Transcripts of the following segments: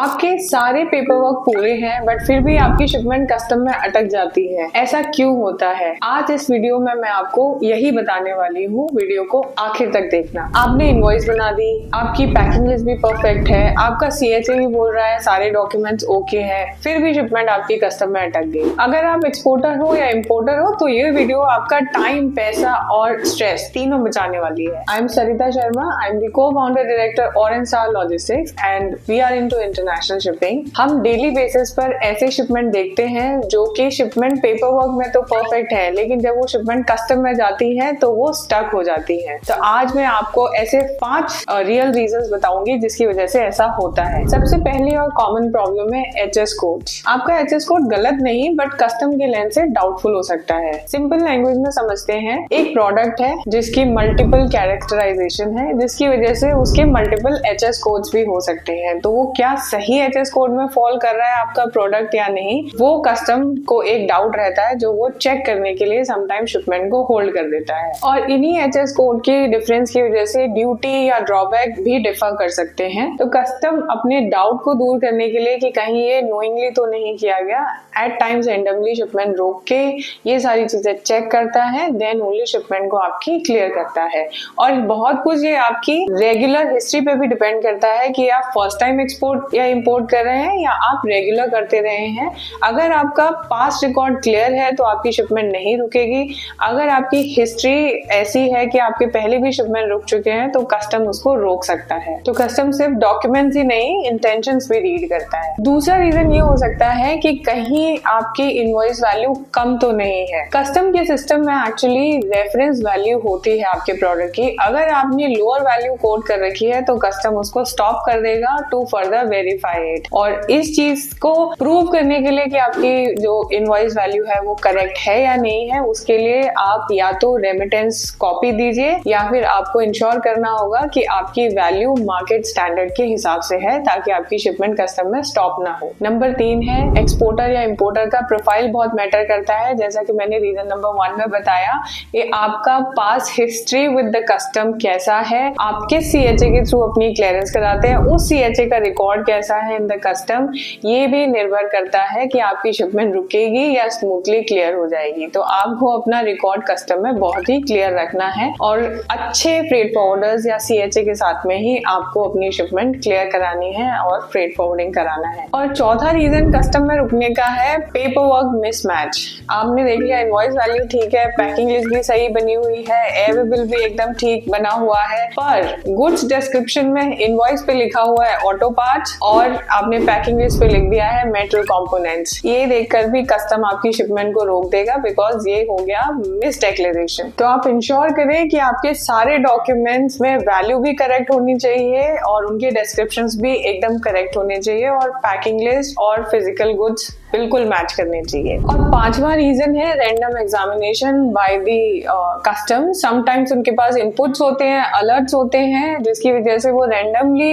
आपके सारे paper work पूरे हैं बट फिर भी आपकी शिपमेंट कस्टम में अटक जाती है। ऐसा क्यों होता है? आज इस वीडियो में मैं आपको यही बताने वाली हूँ। वीडियो को आखिर तक देखना। आपने इनवॉइस बना दी, आपकी पैकिंग लिस्ट भी परफेक्ट है, आपका CHA भी बोल रहा है सारे डॉक्यूमेंट्स ओके है, फिर भी शिपमेंट आपकी कस्टम में अटक गई। अगर आप एक्सपोर्टर हो या इम्पोर्टर हो तो ये वीडियो आपका टाइम, पैसा और स्ट्रेस तीनों बचाने वाली है। I am Sarita Sharma, I am the cofounder director Orange Star logistics and we are into international shipping. हम डेली बेसिस पर ऐसे शिपमेंट देखते हैं जो कि शिपमेंट पेपर वर्क में तो परफेक्ट है, लेकिन जब वो शिपमेंट कस्टम में जाती है तो वो स्टक हो जाती है। तो आज मैं आपको ऐसे 5 रियल रीजंस बताऊंगी जिसकी वजह से ऐसा होता है। सबसे पहली और कॉमन प्रॉब्लम है HS कोड। आपका HS कोड गलत नहीं बट कस्टम के लेंस से डाउटफुल हो सकता है। सिंपल लैंग्वेज में समझते हैं, एक प्रोडक्ट है जिसकी मल्टीपल कैरेक्टराइजेशन है, जिसकी वजह से उसके मल्टीपल HS कोड्स भी हो सकते हैं। तो वो क्या सही HS कोड में फॉल कर रहा है आपका प्रोडक्ट या नहीं, वो कस्टम को एक डाउट रहता है जो वो चेक करने के लिए समटाइम शिपमेंट को होल्ड कर देता है। और इन्हीं HS कोड के डिफरेंस की वजह से ड्यूटी या ड्रॉबैक भी डिफर कर सकते हैं। तो कस्टम अपने डाउट को दूर करने के लिए कि कहीं ये नोइंगली तो नहीं किया गया, एट टाइम्स रैंडमली शिपमेंट रोक के ये सारी चीजें चेक करता है, देन ओनली शिपमेंट को आपकी क्लियर करता है। और बहुत कुछ ये आपकी रेगुलर हिस्ट्री पे भी डिपेंड करता है कि आप फर्स्ट टाइम एक्सपोर्ट या इंपोर्ट कर रहे हैं या आप रेगुलर करते रहे हैं। अगर आपका पास्ट रिकॉर्ड क्लियर है तो आपकी शिपमेंट नहीं रुकेगी। अगर आपकी हिस्ट्री ऐसी है कि आपके पहले भी शिपमेंट रुक चुके हैं तो कस्टम उसको रोक सकता है। तो कस्टम सिर्फ डॉक्यूमेंट्स ही नहीं, इंटेंशंस भी रीड करता है। दूसरा रीजन ये हो सकता है कि कहीं आपकी इनवॉइस वैल्यू कम तो नहीं है। कस्टम के सिस्टम में एक्चुअली रेफरेंस वैल्यू होती है आपके प्रोडक्ट की। अगर आपने लोअर वैल्यू कोड कर रखी है तो कस्टम उसको स्टॉप कर देगा टू फर्दर वेरीफाई इट। और इस चीज को प्रूव करने के लिए कि आपकी जो इनवॉइस वैल्यू है वो करेक्ट है या नहीं है, उसके लिए आप या तो रेमिटेंस कॉपी दीजिए या फिर आपको इंश्योर करना होगा कि आपकी वैल्यू मार्केट स्टैंडर्ड के हिसाब से है ताकि आपकी शिपमेंट कस्टम में स्टॉप ना हो। नंबर 3 है एक्सपोर्टर या इंपोर्टर का प्रोफाइल बहुत मैटर करता है। जैसा कि मैंने रीजन नंबर 1 में बताया, ये आपका पास हिस्ट्री विद द कस्टम कैसा है, आप किस CHA के थ्रू अपनी क्लियरेंस कराते हैं, उस CHA का रिकॉर्ड कैसा है इन द कस्टम, ये भी निर्भर करता है कि आपकी शिपमेंट रुकेगी या स्मूथली क्लियर हो जाएगी। तो आपको अपना रिकॉर्ड कस्टम में बहुत ही क्लियर रखना है और अच्छे फ्रेट फॉरवर्डर्स या CHA के साथ में ही आपको अपनी शिपमेंट क्लियर करानी है और फ्रेट फॉरवर्डिंग कराना है। और चौथा रीजन कस्टम में रुकने का है पेपर वर्क मिसमैच। आपने देख लिया इनवॉइस वैल्यू ठीक है, पैकिंग लिस्ट भी सही बनी हुई है, एयर बिल भी एकदम ठीक बना हुआ है, पर गुड्स डिस्क्रिप्शन में इनवॉइस पे लिखा हुआ है ऑटो पार्ट्स और आपने पैकिंग लिस्ट पे लिख दिया है मेटल कंपोनेंट्स। ये देखकर भी कस्टम आपकी शिपमेंट को रोक देगा बिकॉज ये हो गया मिस डिक्लेरेशन। तो आप इंश्योर करें कि आपके सारे डॉक्यूमेंट्स में वैल्यू भी करेक्ट होनी चाहिए और उनके डिस्क्रिप्शंस भी एकदम करेक्ट होने चाहिए और पैकिंग लिस्ट और फिजिकल गुड्स बिल्कुल मैच करने चाहिए। और 5वां रीजन है random examination by the custom. Sometimes उनके पास इनपुट्स होते हैं, अलर्ट्स होते हैं, जिसकी वजह से वो रैंडमली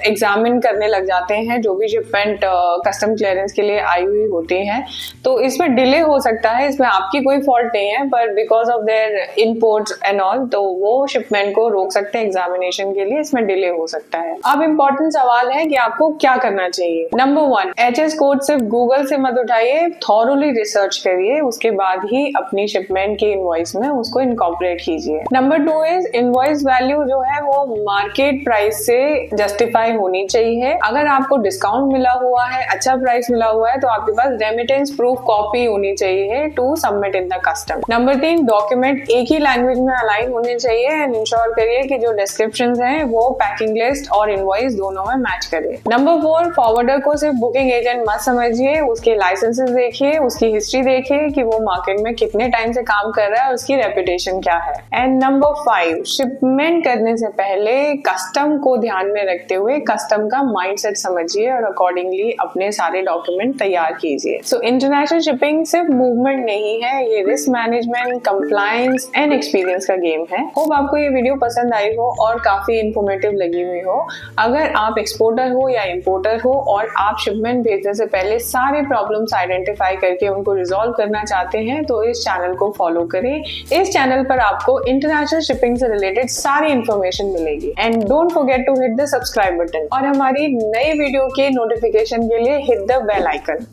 एग्जामिन करने लग जाते हैं जो भी शिपमेंट कस्टम क्लियरेंस के लिए आई हुई होती है। तो इसमें डिले हो सकता है, इसमें आपकी कोई फॉल्ट नहीं है, पर because of their inputs and all तो वो शिपमेंट को रोक सकते हैं एग्जामिनेशन के लिए, इसमें डिले हो सकता है। अब इम्पोर्टेंट सवाल है कि आपको क्या करना चाहिए। नंबर 1, HS कोड सिर्फ गूगल से मत उठाइए, थॉरोली रिसर्च करिए, उसके बाद ही अपनी शिपमेंट की इनवॉइस में उसको इनकॉर्पोरेट कीजिए। नंबर 2 इज इनवॉइस वैल्यू जो है वो मार्केट प्राइस से जस्टिफाई होनी चाहिए। अगर आपको डिस्काउंट मिला हुआ है, अच्छा प्राइस मिला हुआ है, तो आपके पास रेमिटेंस प्रूफ कॉपी होनी चाहिए to submit in the custom. Number 3, document एक ही लैंग्वेज में अलाइन होने चाहिए एंड इंश्योर करिए कि जो डिस्क्रिप्शंस हैं वो पैकिंग लिस्ट और इनवॉइस दोनों में मैच करे। नंबर 4, फॉरवर्डर को सिर्फ बुकिंग एजेंट मत समझिए, उसके लाइसेंसेस देखिए, उसकी हिस्ट्री देखिए कि वो मार्केट में कितने टाइम से काम कर रहा है, उसकी रेपुटेशन क्या है। एंड नंबर 5, शिपमेंट करने से पहले कस्टम को ध्यान में रखते हुए कस्टम का माइंडसेट समझिए और अकॉर्डिंगली अपने सारे डॉक्यूमेंट तैयार कीजिए। सो इंटरनेशनल शिपिंग सिर्फ मूवमेंट नहीं है, ये risk management, compliance and experience का गेम है। होप आपको ये वीडियो पसंद आई हो और काफी इंफॉर्मेटिव लगी हुई हो। अगर आप एक्सपोर्टर हो या इंपोर्टर हो और आप शिपमेंट भेजने से पहले सारे प्रॉब्लम्स आइडेंटिफाई करके उनको रिजॉल्व करना चाहते हैं तो इस चैनल को फॉलो करें। इस चैनल पर आपको इंटरनेशनल शिपिंग से रिलेटेड सारी इंफॉर्मेशन मिलेगी। And don't forget to hit the subscribe button और हमारी नई वीडियो के नोटिफिकेशन के लिए हिट द बेल आइकन।